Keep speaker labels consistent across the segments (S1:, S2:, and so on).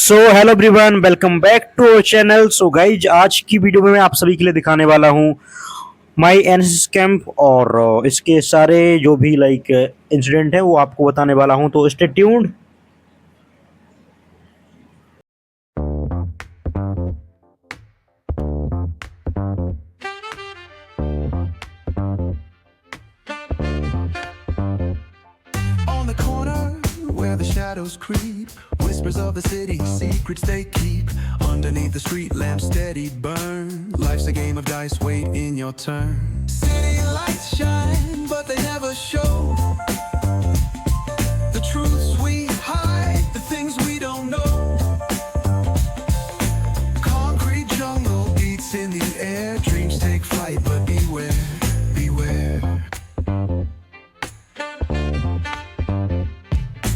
S1: So hello everyone, welcome back to our channel. So guys, आज की video में मैं आप सभी के लिए दिखाने वाला हूँ माई एनएसएस कैंप और इसके सारे जो भी इंसिडेंट है वो आपको बताने वाला हूँ, तो stay tuned.
S2: On the corner where the shadows creep, whispers of the city, secrets they keep. Underneath the street lamp, steady burn. Life's a game of dice, wait in your turn. City lights shine, but they never show the truths we hide, the things we don't know. Concrete jungle beats in the air, dreams take flight, but beware, beware.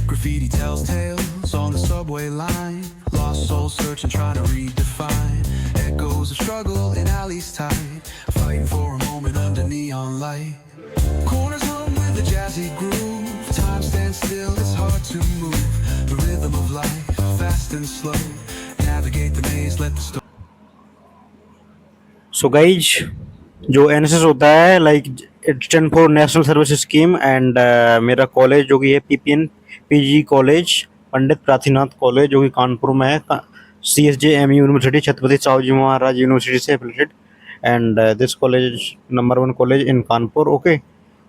S2: Graffiti tells tales on the subway line. Lost souls searching, trying to redefine. Echoes of struggle in alleys tight, fighting for a moment under neon light. Corners hum with a jazzy groove. Time stands still, it's hard to move. The rhythm of life, fast and slow. Navigate the maze, let the story.
S1: So guys, जो NSS होता है it stand for national service scheme and मेरा college जो कि है PPN PG college, Pandit Prathinath college, जो कि कानपुर में है, CSJMU university, Chhatrapati Shivaji Maharaj university से affiliated, and this college number 1 college in Kanpur. Okay,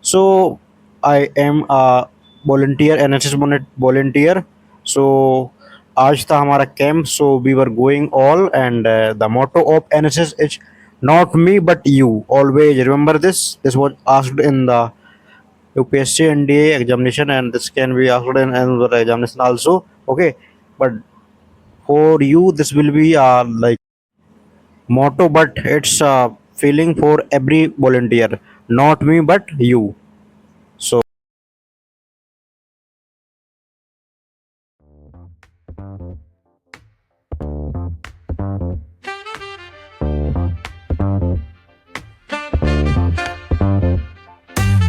S1: so I am a volunteer, NSS volunteer. So आज था हमारा camp, so we were going all and the motto of NSS is not me but you. Always remember this. This was asked in the UPSC NDA examination, and this can be asked in another examination also. Okay, but for you this will be motto, but it's a feeling for every volunteer. Not me but you. So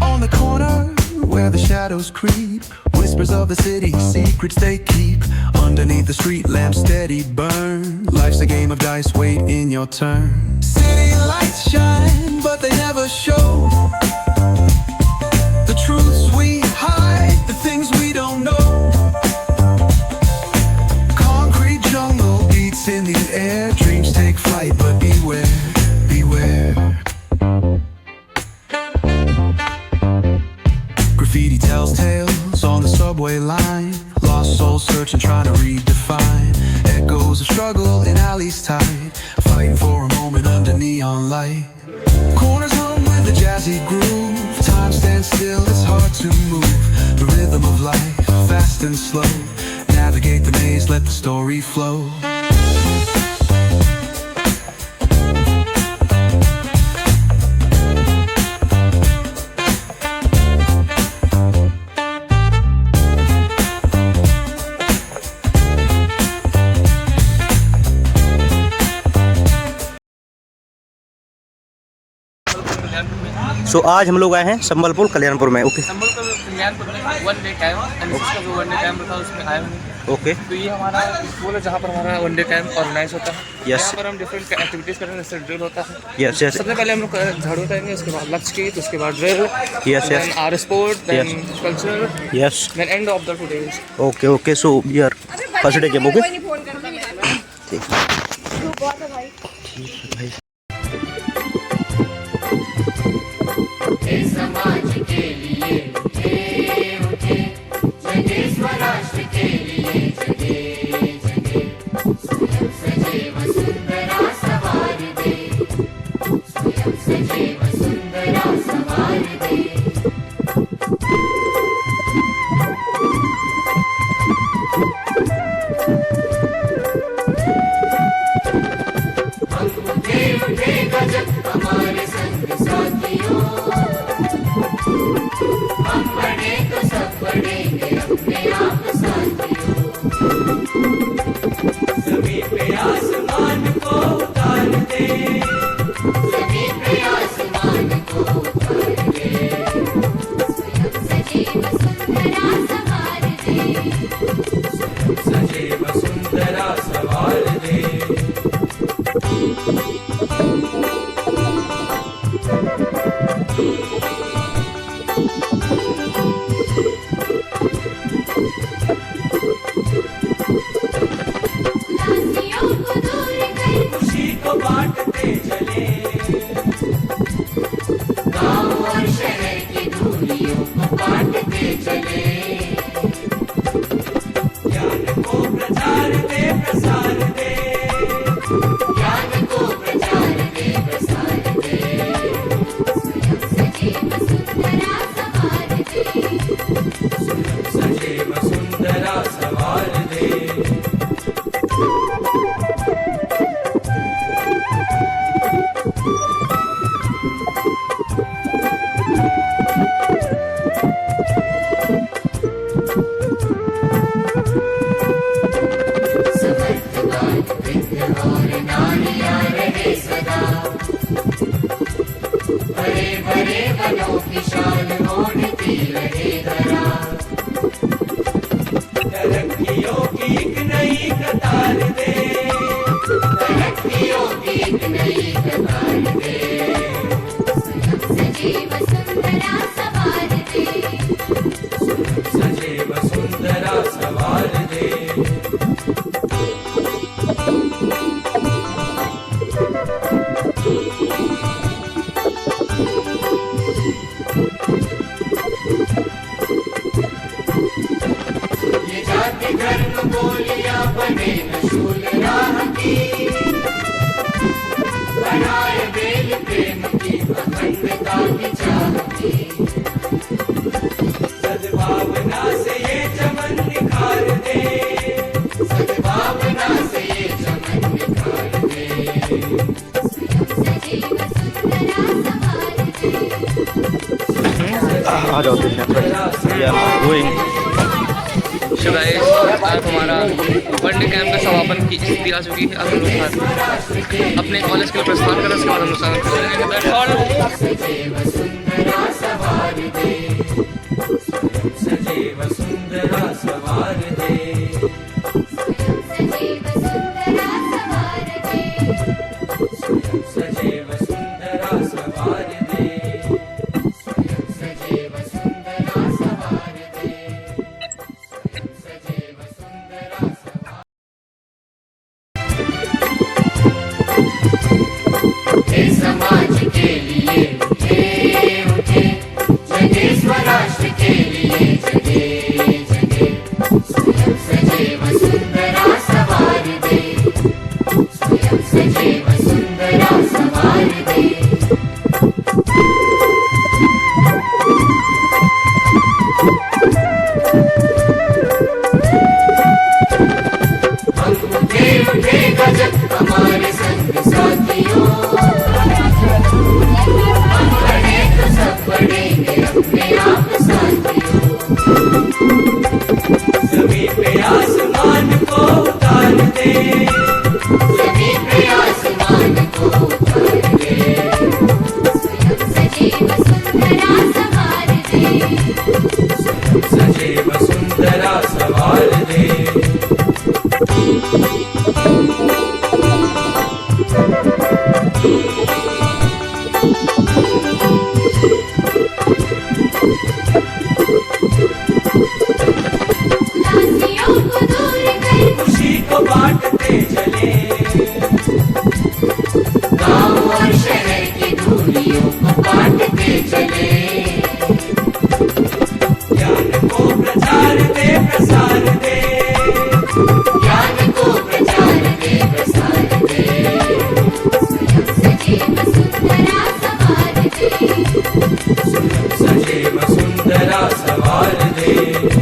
S2: On the corner where the shadows creep, whispers of the city, secrets they keep. Underneath the street lamp, steady burn. Life's a game of dice, wait in your turn. City lights shine, but they never show the truths we hide, the things we don't know. Concrete jungle beats in the air, dreams take flight, but beware, beware. Graffiti tells tales on the subway line. Lost souls searching, trying to redefine. Echoes of struggle in alleys tight, fighting for a moment under neon light. Corners hum with a jazzy groove. Time stands still, it's hard to move. The rhythm of life, fast and slow. Navigate the maze, let the story flow.
S1: सो आज हम लोग आए हैं संबलपुर कल्याणपुर में। Okay,
S3: Sambalpur Kalyanpur में one day camp, NSS का जो one day camp था उसमें आए हुए।
S1: ओके,
S3: तो ये हमारा स्कूल है जहाँ पर हमारा वन डे कैंप ऑर्गेनाइज होता है।
S1: Yes.
S3: यहाँ पर हम डिफरेंट एक्टिविटीज़ करने से ड्रिल होता है।
S1: यस यस
S3: सबसे पहले हम लोग झाड़ू करेंगे, उसके बाद लक्ष्य की, तो उसके बाद drill,
S1: Yes, yes.
S3: Our sport, then culture,
S1: yes.
S3: Then end of the 2 days।
S1: Okay okay, so we are first day जब। ओके, ठीक है भाई।
S4: समाज के लिए उठे उठे, जगे स्वराष्ट्र के लिए जगे जगे। स्वयं सजे वसुंधरा सवार दे, स्वयं सजे वसुंधरा सवार दे। हम उठे गजब हमारे संग साथियों, हम बड़े सुंदरा सवार दे
S5: सजेव सुंदरा सवार दे
S4: समर्थवान वृद्ध और नारियां रहे सदा बड़े बड़े वनों की शान ओढ़ती रहे धरा
S5: तरक्कियों की एक नई कतार दे
S4: तरक्कियों की एक नई कतार दे स्वयं सजीव सुंदरा सवार दे
S5: सजेव सुंदरा सवार दे
S4: ये जाति धर्म बोलियां बने न शूल राह की बनाए बेल प्रेम की अखंडता की चाह की
S5: सद्भावना से ये चमन निखार दे
S4: सद्भावना से ये चमन निखार दे स्वयं सजीव सुंदरा सवार दे
S1: आ जाओ गोइंग
S3: So guys, आज हमारा वनडे कैंप का समापन की स्थिति आ चुकी है। अब हम लोग अपने कॉलेज के लिए प्रस्थान कर रहे हैं। उसके बाद हम लोग स्वागत करेंगे। That's all.
S4: सजीव सुंदरा सवार दे
S5: सजेव सुंदरा सवार दे
S4: सजीव सुंदरा सवार दे
S5: सजेव सुंदरा सवार दे
S4: सजीव सुंदरा सवार दे सजीव सुंदरा सवार हे समाज के लिए उठे जगे स्वराष्ट्र के लिए जगे जगे स्वयं सजीव सुंदरा सवार दे स्वयं सजीव सुंदरा सवार दे हम उठे गजब हमारे संग साथियों हम बड़े तो सब बढ़ेंगे अपने आप साथियों
S5: सभी पे आसमान को उतार दे
S4: सभी पे आसमान को उतार दे स्वयं सजीव सुंदरा सवार दे
S5: सजेव सुंदरा सवार दे
S4: उदासियों को दूर कर
S5: खुशी को बांटते चले
S4: गांव और शहर की दूरियों को बांटते चले
S5: ज्ञान को प्रचार दे प्रसार दे
S4: ज्ञान को प्रचार दे प्रसार दे स्वयं सजीव सुंदरा सवार दे
S5: सजेव सुंदरा सवार दे